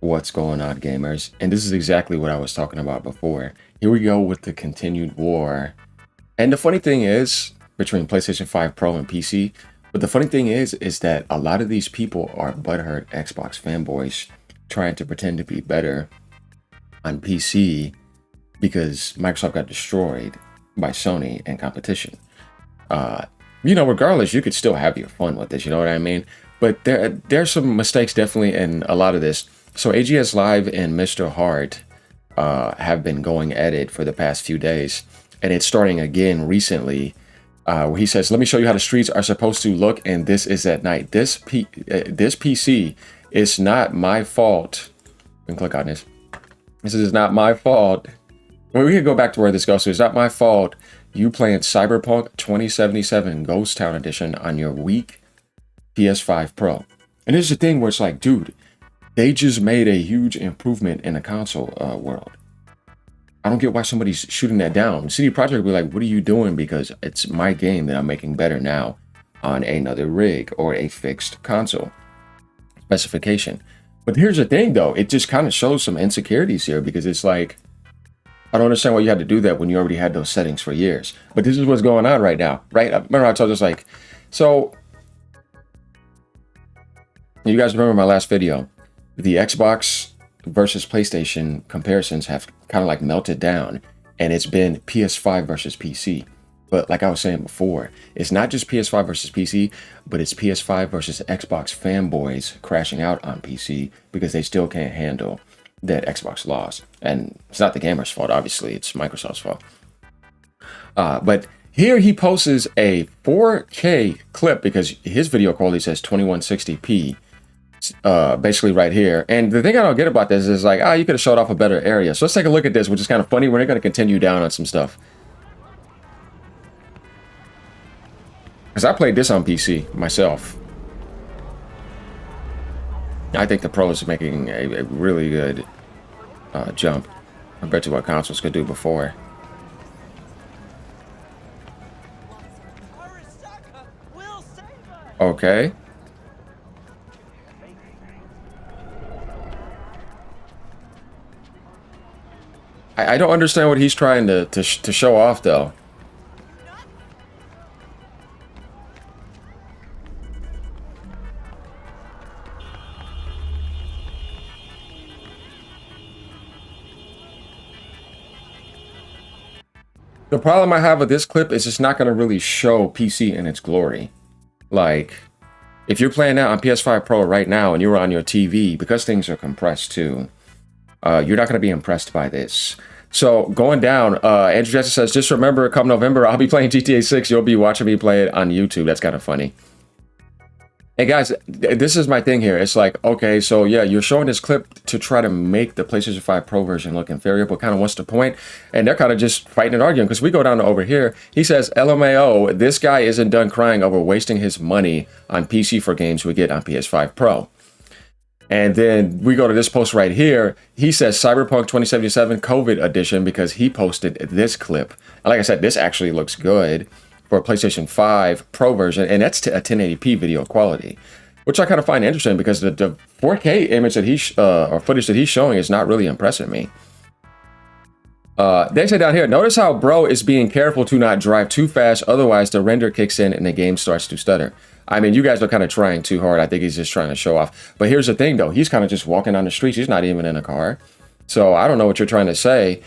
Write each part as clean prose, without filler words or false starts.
What's going on, gamers? And this is exactly what I was talking about before. Here we go with the continued war. And the funny thing is, between PlayStation 5 Pro and PC, but the funny thing is that a lot of these people are butthurt Xbox fanboys trying to pretend to be better on PC because Microsoft got destroyed by Sony and competition. Regardless, you could still have your fun with this, you know what I mean? But there's some mistakes definitely in a lot of this. So AGS Live and Mr. Hart have been going at it for the past few days, and it's starting again recently, where he says, "Let me show you how the streets are supposed to look, and this is at night. This PC is not my fault." And click on this. This is not my fault. Well, we can go back to where this goes. So it's not my fault you playing Cyberpunk 2077 Ghost Town Edition on your weak PS5 Pro. And this is the thing where it's like, dude, they just made a huge improvement in the console world. I don't get why somebody's shooting that down. CD Projekt will be like, what are you doing? Because it's my game that I'm making better now on another rig or a fixed console specification. But here's the thing, though. It just kind of shows some insecurities here because it's like, I don't understand why you had to do that when you already had those settings for years. But this is what's going on right now, right? Remember I told you, like, so you guys remember my last video, the Xbox versus PlayStation comparisons have kind of like melted down, and it's been PS5 versus PC. But like I was saying before, it's not just PS5 versus PC, but it's PS5 versus Xbox fanboys crashing out on PC because they still can't handle that Xbox loss. And it's not the gamer's fault, obviously, it's Microsoft's fault. But here he posts a 4K clip because his video quality says 2160p. Basically right here. And the thing I don't get about this is like, you could have showed off a better area. So let's take a look at this, which is kind of funny. We're going to continue down on some stuff. Because I played this on PC myself. I think the Pro is making a really good jump compared to what consoles could do before. Okay. I don't understand what he's trying to show off, though. The problem I have with this clip is it's not going to really show PC in its glory. Like, if you're playing that on PS5 Pro right now and you're on your TV, because things are compressed too, you're not going to be impressed by this. So going down, Andrew Jackson says, just remember, come November, I'll be playing GTA 6. You'll be watching me play it on YouTube. That's kind of funny. Hey guys, this is my thing here. It's like, okay, so yeah, you're showing this clip to try to make the PlayStation 5 Pro version look inferior, but kind of what's the point? And they're kind of just fighting and arguing because we go down to over here. He says, LMAO, this guy isn't done crying over wasting his money on PC for games we get on PS5 Pro. And then we go to this post right here. He says Cyberpunk 2077 COVID edition because he posted this clip. And like I said, this actually looks good for a PlayStation 5 Pro version, and that's a 1080p video quality, which I kind of find interesting because the 4K image that or footage that he's showing is not really impressing me. They say down here, notice how bro is being careful to not drive too fast, otherwise the render kicks in and the game starts to stutter. I mean, you guys are kind of trying too hard. I think he's just trying to show off. But here's the thing, though. He's kind of just walking on the streets. He's not even in a car. So I don't know what you're trying to say.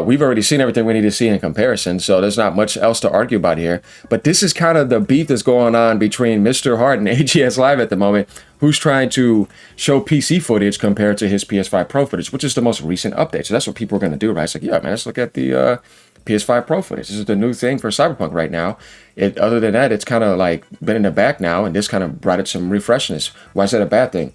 We've already seen everything we need to see in comparison, so there's not much else to argue about here. But this is kind of the beef that's going on between Mr. Hart and AGS Live at the moment, who's trying to show PC footage compared to his PS5 Pro footage, which is the most recent update. So that's what people are going to do, right? It's like, yeah, man, let's look at the PS5 Pro footage. This is the new thing for Cyberpunk right now. Other than that, it's kind of like been in the back now, and this kind of brought it some refreshness. Why is that a bad thing?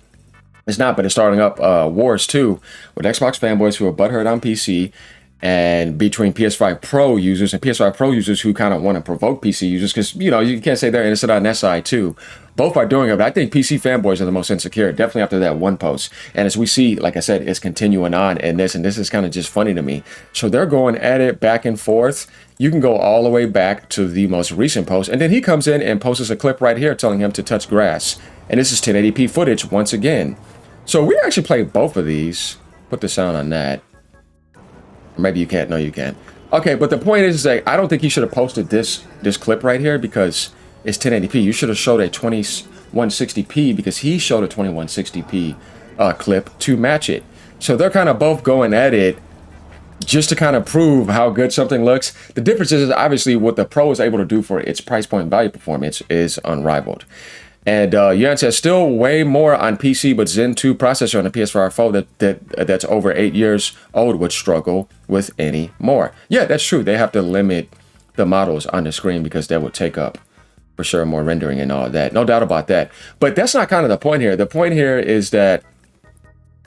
It's not, but it's starting up wars too with Xbox fanboys who are butthurt on PC, and between PS5 Pro users and PS5 Pro users who kind of want to provoke PC users, because, you know, you can't say they're innocent on that side too. Both are doing it, but I think PC fanboys are the most insecure, definitely after that one post. And as we see, like I said, it's continuing on in this, and this is kind of just funny to me. So they're going at it back and forth. You can go all the way back to the most recent post, and then he comes in and posts a clip right here telling him to touch grass. And this is 1080p footage once again. So we actually played both of these. Put the sound on that. Maybe you can't. No, you can't. Okay, but the point is that I don't think you should have posted this clip right here because it's 1080p. You should have showed a 2160p because he showed a 2160p clip to match it. So they're kind of both going at it just to kind of prove how good something looks. The difference is obviously what the Pro is able to do for its price point value performance is unrivaled. And Yuan says still way more on PC, but Zen 2 processor on the PS5 phone that's over 8 years old would struggle with any more. Yeah, that's true. They have to limit the models on the screen because that would take up for sure more rendering and all that. No doubt about that. But that's not kind of the point here. The point here is that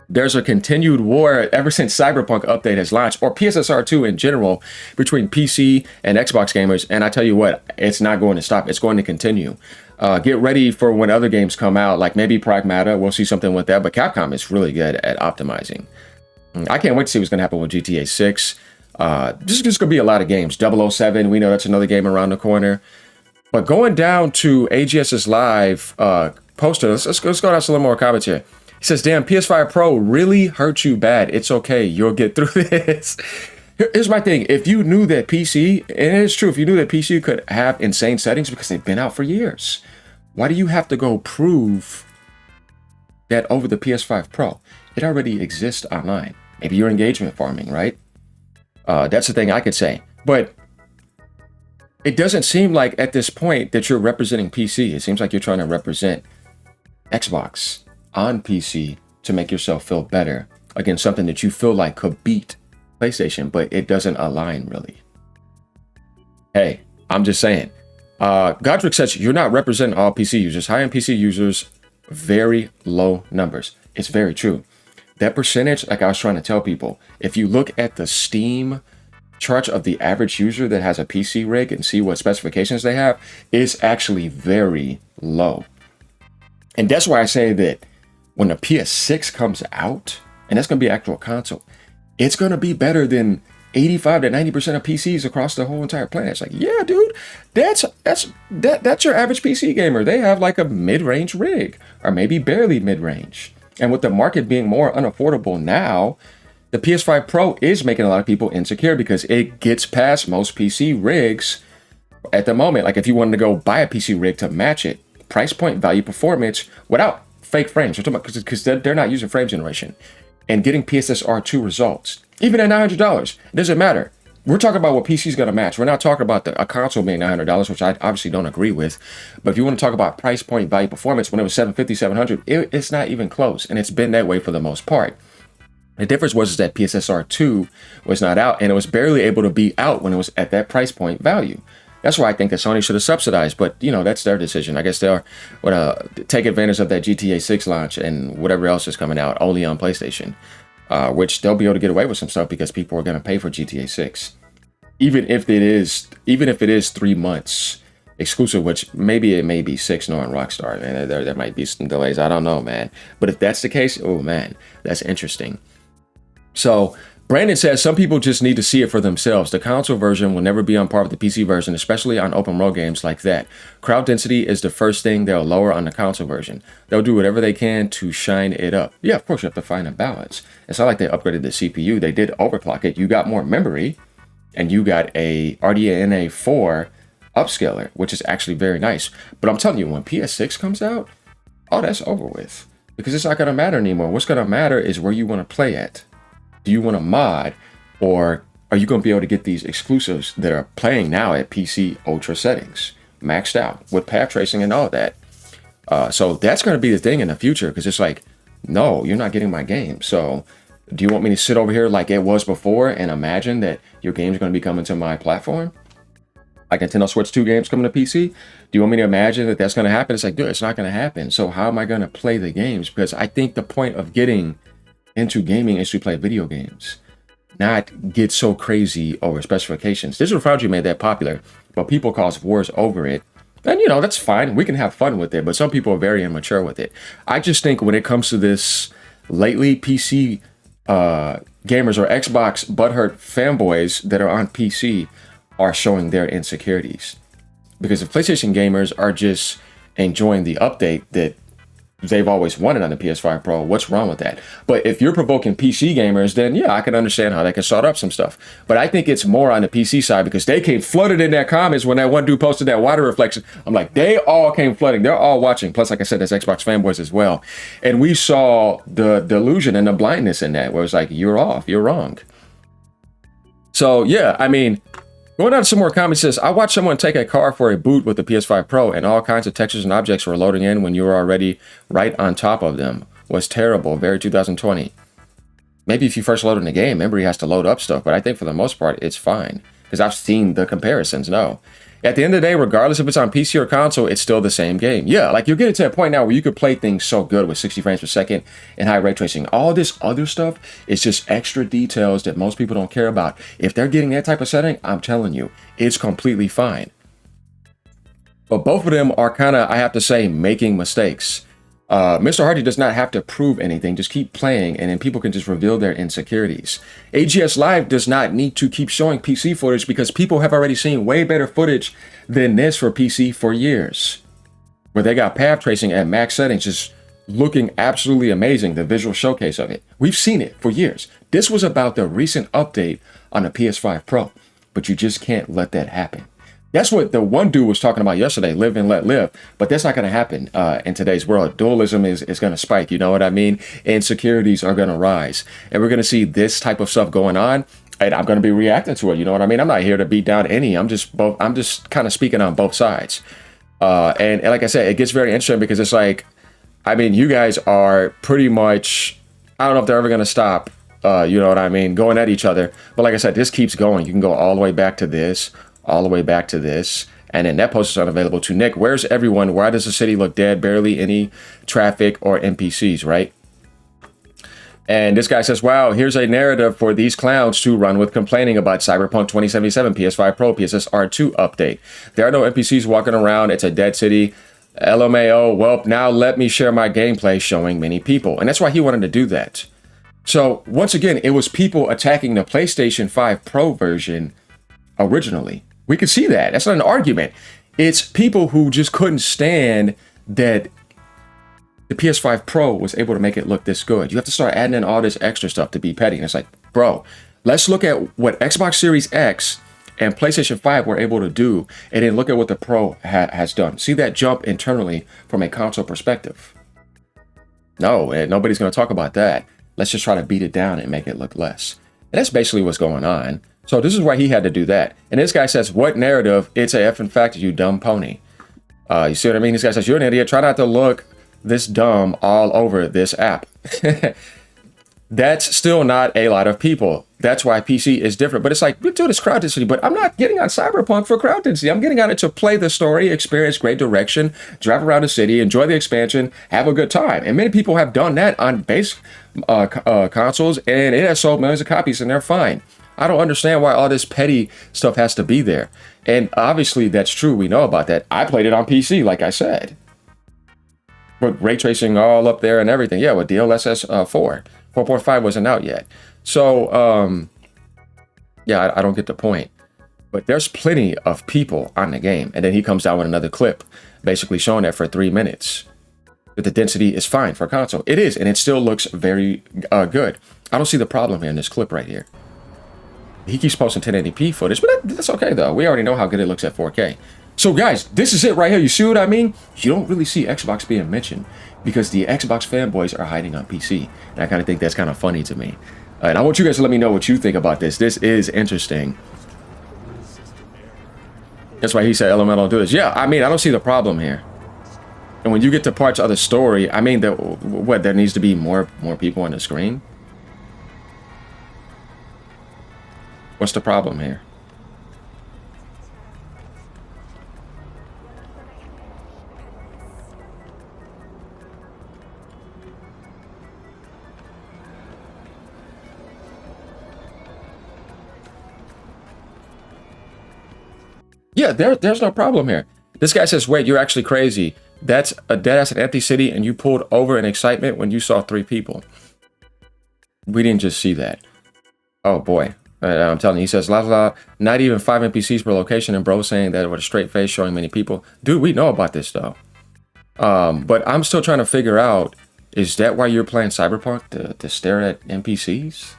there's a continued war ever since Cyberpunk update has launched, or PSSR 2 in general, between PC and Xbox gamers. And I tell you what, it's not going to stop. It's going to continue. Get ready for when other games come out, like maybe Pragmata. We'll see something with that. But Capcom is really good at optimizing. I can't wait to see what's going to happen with GTA 6. This is just going to be a lot of games. 007, we know that's another game around the corner. But going down to AGS's live poster, let's go down to a little more comments here. He says, damn, PS5 Pro really hurt you bad. It's okay. You'll get through this. Here's my thing. If you knew that PC, and it's true, if you knew that PC could have insane settings because they've been out for years, why do you have to go prove that over the PS5 Pro? It already exists online. Maybe you're engagement farming, right? That's the thing I could say. But it doesn't seem like at this point that you're representing PC. It seems like you're trying to represent Xbox on PC to make yourself feel better against something that you feel like could beat PlayStation, but it doesn't align really. Hey, I'm just saying. Godric says you're not representing all PC users. High-end PC users, very low numbers. It's very true. That percentage, like I was trying to tell people, if you look at the Steam charts of the average user that has a PC rig and see what specifications they have, is actually very low. And that's why I say that when the PS6 comes out, and that's going to be an actual console, it's going to be better than 85 to 90% of PCs across the whole entire planet. It's like, yeah, dude, that's your average PC gamer. They have like a mid-range rig, or maybe barely mid-range. And with the market being more unaffordable now, the PS5 Pro is making a lot of people insecure because it gets past most PC rigs at the moment. Like if you wanted to go buy a PC rig to match it, price point, value, performance, without fake frames, because they're not using frame generation, and getting PSSR 2 results, even at $900, it doesn't matter. We're talking about what PC is going to match. We're not talking about a console being $900, which I obviously don't agree with. But if you want to talk about price point, value, performance, when it was $750, $700, it's not even close. And it's been that way for the most part. The difference was that PSSR 2 was not out, and it was barely able to be out when it was at that price point value. That's why I think that Sony should have subsidized, but you know, that's their decision. I guess they'll take advantage of that GTA 6 launch and whatever else is coming out only on PlayStation, which they'll be able to get away with some stuff because people are going to pay for GTA 6, even if it is 3 months exclusive, which maybe it may be 6 knowing Rockstar. Man, there might be some delays. I don't know, man. But if that's the case, oh man, that's interesting. So Brandon says some people just need to see it for themselves. The console version will never be on par with the PC version, especially on open world games like that. Crowd density is the first thing they'll lower on the console version. They'll do whatever they can to shine it up. Yeah, of course, you have to find a balance. It's not like they upgraded the CPU. They did overclock it. You got more memory, and you got a RDNA 4 upscaler, which is actually very nice. But I'm telling you, when PS6 comes out, oh, that's over with. Because it's not going to matter anymore. What's going to matter is where you want to play at. Do you want to mod, or are you going to be able to get these exclusives that are playing now at PC Ultra settings, maxed out with path tracing and all that? So that's going to be the thing in the future, because it's like, no, you're not getting my game. So do you want me to sit over here like it was before and imagine that your game's going to be coming to my platform? Like Nintendo Switch 2 games coming to PC? Do you want me to imagine that that's going to happen? It's like, dude, it's not going to happen. So how am I going to play the games? Because I think the point of getting into gaming is to play video games, not get so crazy over specifications. Digital Foundry made that popular, but people cause wars over it. And you know, that's fine. We can have fun with it, but some people are very immature with it. I just think when it comes to this lately, PC gamers or Xbox butthurt fanboys that are on PC are showing their insecurities. Because if PlayStation gamers are just enjoying the update that they've always wanted on the PS5 Pro. What's wrong with that? But if you're provoking PC gamers, then yeah, I can understand how they can start up some stuff. But I think it's more on the PC side because they came flooded in their comments when that one dude posted that water reflection. I'm like, they all came flooding. They're all watching. Plus, like I said, there's Xbox fanboys as well. And we saw the delusion and the blindness in that, where it's like, you're off, you're wrong. So yeah, I mean, going on to some more comments, says, I watched someone take a car for a boot with the PS5 Pro and all kinds of textures and objects were loading in when you were already right on top of them. Was terrible. Very 2020. Maybe if you first load in the game, remember he has to load up stuff, but I think for the most part, it's fine. Because I've seen the comparisons, no. At the end of the day, regardless if it's on PC or console, it's still the same game. Yeah, like you're getting to a point now where you could play things so good with 60 frames per second and high ray tracing. All this other stuff is just extra details that most people don't care about. If they're getting that type of setting, I'm telling you, it's completely fine. But both of them are kind of, I have to say, making mistakes. Mr. Hardy does not have to prove anything. Just keep playing, and then people can just reveal their insecurities. AGS Live does not need to keep showing PC footage because people have already seen way better footage than this for PC for years. Where they got path tracing at max settings, just looking absolutely amazing, the visual showcase of it. We've seen it for years. This was about the recent update on the PS5 Pro, but you just can't let that happen. That's what the one dude was talking about yesterday, live and let live. But that's not going to happen in today's world. Dualism is going to spike. You know what I mean? Insecurities are going to rise. And we're going to see this type of stuff going on. And I'm going to be reacting to it. You know what I mean? I'm not here to beat down any. I'm just kind of speaking on both sides. And like I said, it gets very interesting because it's like, I mean, you guys are pretty much, I don't know if they're ever going to stop. You know what I mean? Going at each other. But like I said, this keeps going. You can go all the way back to this. All the way back to this, and then that post is unavailable to Nick. Where's everyone? Why does the city look dead? Barely any traffic or NPCs, right? And this guy says, wow, here's a narrative for these clowns to run with complaining about Cyberpunk 2077, PS5 Pro, PSSR 2 update. There are no NPCs walking around. It's a dead city. LMAO, well, now let me share my gameplay showing many people. And that's why he wanted to do that. So once again, it was people attacking the PlayStation 5 Pro version originally. We could see that. That's not an argument. It's people who just couldn't stand that the PS5 Pro was able to make it look this good. You have to start adding in all this extra stuff to be petty. And it's like, bro, let's look at what Xbox Series X and PlayStation 5 were able to do, and then look at what the Pro has done. See that jump internally from a console perspective. No, nobody's going to talk about that. Let's just try to beat it down and make it look less. And that's basically what's going on. So this is why he had to do that. And this guy says, what narrative? It's a effing fact, you dumb pony. You see what I mean? This guy says, you're an idiot. Try not to look this dumb all over this app. That's still not a lot of people. That's why PC is different. But it's like, we do this crowd density, but I'm not getting on Cyberpunk for crowd density. I'm getting on it to play the story, experience great direction, drive around the city, enjoy the expansion, have a good time. And many people have done that on base consoles, and it has sold millions of copies, and they're fine. I don't understand why all this petty stuff has to be there. And obviously that's true. We know about that. I played it on PC, like I said. But ray tracing all up there and everything. Yeah, with DLSS 4. 4.5 wasn't out yet. So, yeah, I don't get the point. But there's plenty of people on the game. And then he comes down with another clip, basically showing that for 3 minutes. That the density is fine for a console. It is, and it still looks very good. I don't see the problem here in this clip right here. He keeps posting 1080p footage, but that's okay, though. We already know how good it looks at 4K. So, guys, this is it right here. You see what I mean? You don't really see Xbox being mentioned because the Xbox fanboys are hiding on PC. And I kind of think that's kind of funny to me. And I want you guys to let me know what you think about this. This is interesting. That's why he said Elemental don't do this. Yeah, I mean, I don't see the problem here. And when you get to parts of the story, I mean, there needs to be more people on the screen? What's the problem here? Yeah, there's no problem here. This guy says, wait, you're actually crazy. That's a dead-ass an empty city and you pulled over in excitement when you saw 3 people. We didn't just see that. Oh, boy. I'm telling you, he says, not even 5 NPCs per location, and bro saying that with a straight face showing many people. Dude, we know about this, though. But I'm still trying to figure out, is that why you're playing Cyberpunk, to stare at NPCs?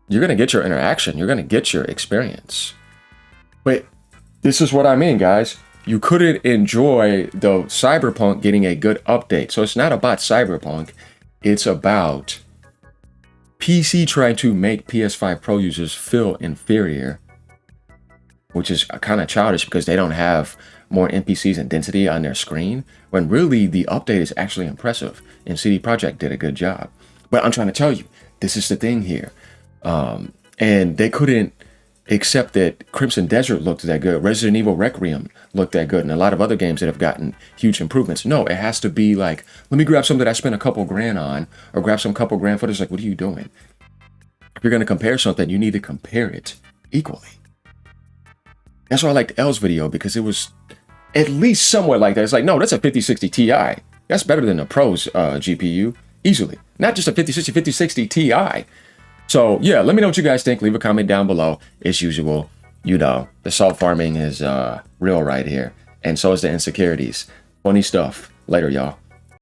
You're going to get your interaction. You're going to get your experience. But this is what I mean, guys. You couldn't enjoy the Cyberpunk getting a good update. So it's not about Cyberpunk. It's about PC trying to make PS5 Pro users feel inferior, which is kind of childish because they don't have more NPCs and density on their screen, when really the update is actually impressive and CD Projekt did a good job. But I'm trying to tell you, this is the thing here. And they couldn't accept that Crimson Desert looked that good, Resident Evil Requiem looked that good, and a lot of other games that have gotten huge improvements. No, it has to be like, let me grab something that I spent a couple grand on, or grab some couple grand footage. Like, what are you doing? If you're going to compare something, you need to compare it equally. That's why I liked L's video, because it was at least somewhat like that. It's like, no, that's a 5060 Ti. That's better than the Pro's GPU, easily. Not just a 5060, 5060 Ti. So yeah, let me know what you guys think. Leave a comment down below. As usual, you know, the salt farming is real right here. And so is the insecurities. Funny stuff. Later, y'all.